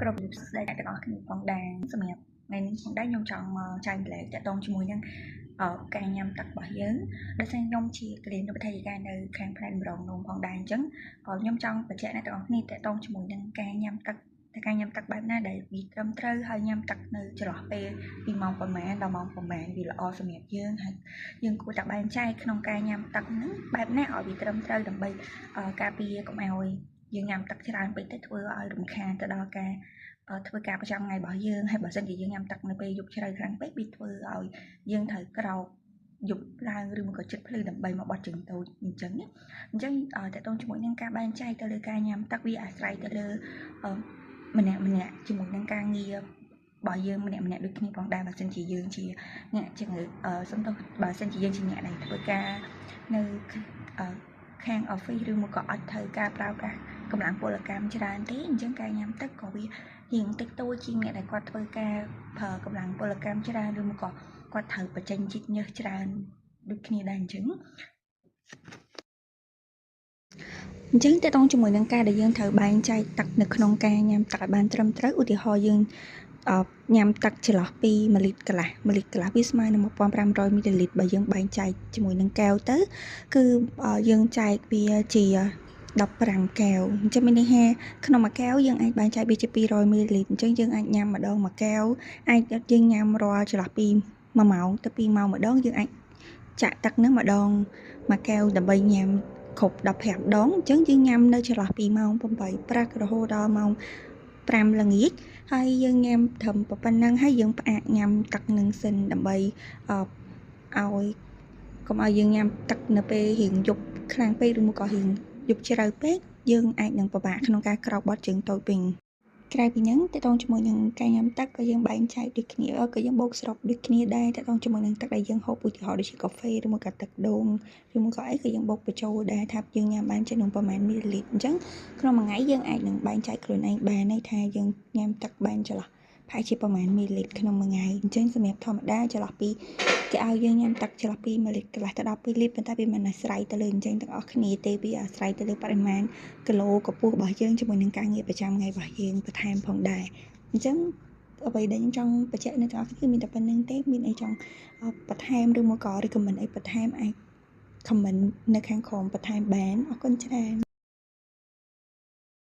ក្រុមស្ដីទាំងអស់គ្នាផងដែរសម្រាប់ថ្ងៃនេះផងដែរខ្ញុំចង់មកចែកម្លែកតាក់ទងជាមួយនឹងការញ៉ាំទឹករបស់យើងដោយសារខ្ញុំជាគលានុបដ្ឋាយិកានៅខាងផ្នែកម្រងនំផងដែរអញ្ចឹងខ្ញុំចង់បញ្ជាក់អ្នកទាំងអស់គ្នាតាក់ទងជាមួយនឹងការញ៉ាំទឹកបែបណាដែលវាត្រឹមត្រូវហើយញ៉ាំទឹកនៅចន្លោះពេលពីម៉ោងប្រហែលដល់ម៉ោងប្រហែលវាល្អសម្រាប់យើងហើយយើងគួរតែបែងចែកក្នុងការញ៉ាំទឹកហ្នឹងបែបណាឲ្យវាត្រឹមត្រូវដើម្បីការពារកុំឲ្យយើងញ៉ាំទឹកច្រើនពេកទៅធ្វើឲ្យរំខានទៅដល់ការធ្វើការប្រចាំថ្ងៃរបស់យើងហើយបើសិនជាយើងញ៉ាំទឹកនៅពេលយប់ជ្រៅខ្លាំងពេកវាធ្វើឲ្យយើងត្រូវក្រោកយប់ឡើងឬមកក៏ចិត្តភ្លឺដើម្បីមកបត់ជើងតូចអញ្ចឹងតើតើជាមួយនឹងការបែងចែកទៅលើការញ៉ាំទឹកវាអាស្រ័យទៅលើម្នាក់ជាមួយនឹងការងាររបស់យើងម្នាក់ដូចគ្នាផងដែរបើសិនជាយើងជាអ្នកជំងឺសំទោសបើសិនជាយើងជាអ្នកដែលធ្វើការនៅខាង office ឬមកក៏អត់ត្រូវការប្រើប្រាស់កម្លាំងពលកម្មច្រើនទេអញ្ចឹងការញ៉ាំទឹកក៏វារៀងតិចតួចជាងអ្នកដែលគាត់ធ្វើការប្រើកម្លាំងពលកម្មច្រើនឬមកក៏គាត់ត្រូវបញ្ចេញជាតិញើសច្រើនដូចគ្នាដែរអញ្ចឹងតើតងជាមួយនឹងការដែលយើងត្រូវបែងចែកទឹកនៅក្នុងការញ៉ាំទឹកឲ្យបានត្រឹមត្រូវឧទាហរណ៍យើងញ៉ាំទឹកចន្លោះពី1លីត្រកន្លះវាស្មើនឹង1500មីលីលីត្របើយើងបែងចែកជាមួយនឹងកែវទៅគឺយើងចែកវាជា15កែវអញ្ចឹងមានន័យថាក្នុងមួយកែវយើងអាចបែងចែកវាជា200មីលីលីត្រអញ្ចឹងយើងអាចញ៉ាំម្ដងមួយកែវអាចយើងញ៉ាំរាល់ចន្លោះពី1ម៉ោងទៅ2ម៉ោងម្ដងយើងអាចចាក់ទឹកហ្នឹងម្ដងមួយកែវដើម្បីញ៉ាំគ្រប់15ដងអញ្ចឹងយើងញ៉ាំនៅចន្លោះពីម៉ោង8ព្រឹករហូតដល់ម៉ោង5ល្ងាចហើយយើងញ៉ាំត្រឹមប៉ុណ្ណឹងហើយយើងផ្អាកញ៉ាំទឹកនឹងសិនដើម្បីឲ្យកុំឲ្យយើងញ៉ាំទឹកនៅពេលរៀងយប់ខ្លាំងពេកឬមកក៏រៀងយប់ជ្រៅពេកយើងអាចនឹងពិបាកក្នុងការក្រោកបត់ជើងតូចវិញក្រៅពីហ្នឹងតើតងជាមួយនឹងការញ៉ាំទឹកក៏យើងបែងចែកដូចគ្នាក៏យើងបូកសរុបដូចគ្នាដែរតើតងជាមួយនឹងទឹកដែលយើងហូបឧទាហរណ៍ដូចជាកាហ្វេឬមកក៏ទឹកដូងឬមកក៏អីក៏យើងបូកបញ្ចូលដែរថាយើងញ៉ាំបានចំនួនប្រហែលមីលីលីត្រអញ្ចឹងក្នុងមួយថ្ងៃយើងអាចនឹងបែងចែកខ្លួនឯងបានន័យថាយើងញ៉ាំទឹកបានចន្លោះប្រហែលជាប្រហែលមីលីលីត្រក្នុងមួយថ្ងៃអញ្ចឹងសម្រាប់ធម្មតាចន្លោះពីគេឲ្យយើងញ៉ាំទឹកចន្លោះពី1លីត្រកន្លះទៅ12លីត្រប៉ុន្តែវាមិនអាស្រ័យទៅលើអញ្ចឹងទាំងអស់គ្នាទេវាអាស្រ័យទៅលើបរិមាណគីឡូកម្ពស់របស់យើងជាមួយនឹងការងារប្រចាំថ្ងៃរបស់យើងបន្ថែមផងដែរអញ្ចឹងអ្វីដែលខ្ញុំចង់បញ្ជាក់នៅទាំងអស់គ្នាមានតែប៉ុណ្្នឹងទេមានអីចង់បន្ថែមឬមកក៏ recommend អីបន្ថែមអាច comment នៅខាងក្រោមបន្ថែមបានអរគុណច្រើន